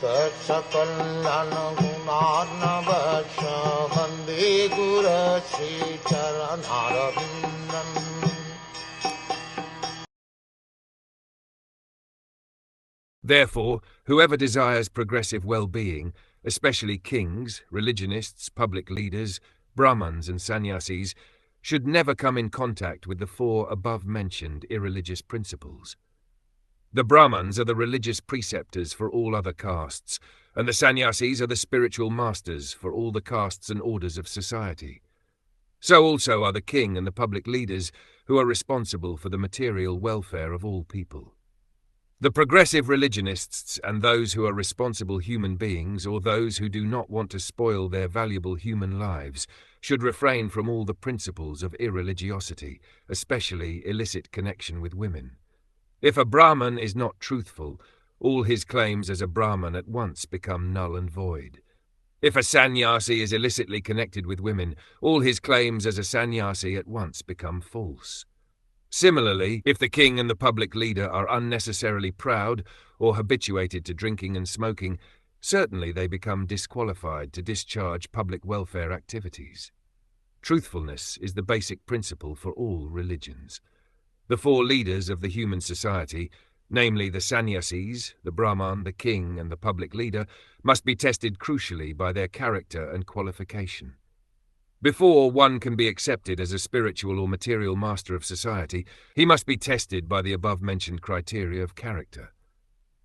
Sakal Gunar Vande Guru Sri Charanaravindan. Therefore, whoever desires progressive well-being, especially kings, religionists, public leaders, brahmans and sannyasis, should never come in contact with the four above-mentioned irreligious principles. The brahmans are the religious preceptors for all other castes, and the sannyasis are the spiritual masters for all the castes and orders of society. So also are the king and the public leaders, who are responsible for the material welfare of all people. The progressive religionists and those who are responsible human beings, or those who do not want to spoil their valuable human lives, should refrain from all the principles of irreligiosity, especially illicit connection with women. If a Brahman is not truthful, all his claims as a Brahman at once become null and void. If a sannyasi is illicitly connected with women, all his claims as a sannyasi at once become false. Similarly, if the king and the public leader are unnecessarily proud or habituated to drinking and smoking, certainly they become disqualified to discharge public welfare activities. Truthfulness is the basic principle for all religions. The four leaders of the human society, namely the sannyasis, the Brahman, the king, and the public leader, must be tested crucially by their character and qualification. Before one can be accepted as a spiritual or material master of society, he must be tested by the above-mentioned criteria of character.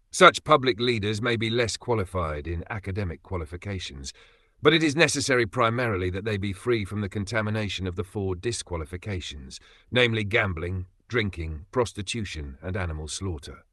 Such public leaders may be less qualified in academic qualifications, but it is necessary primarily that they be free from the contamination of the four disqualifications, namely gambling, drinking, prostitution, and animal slaughter.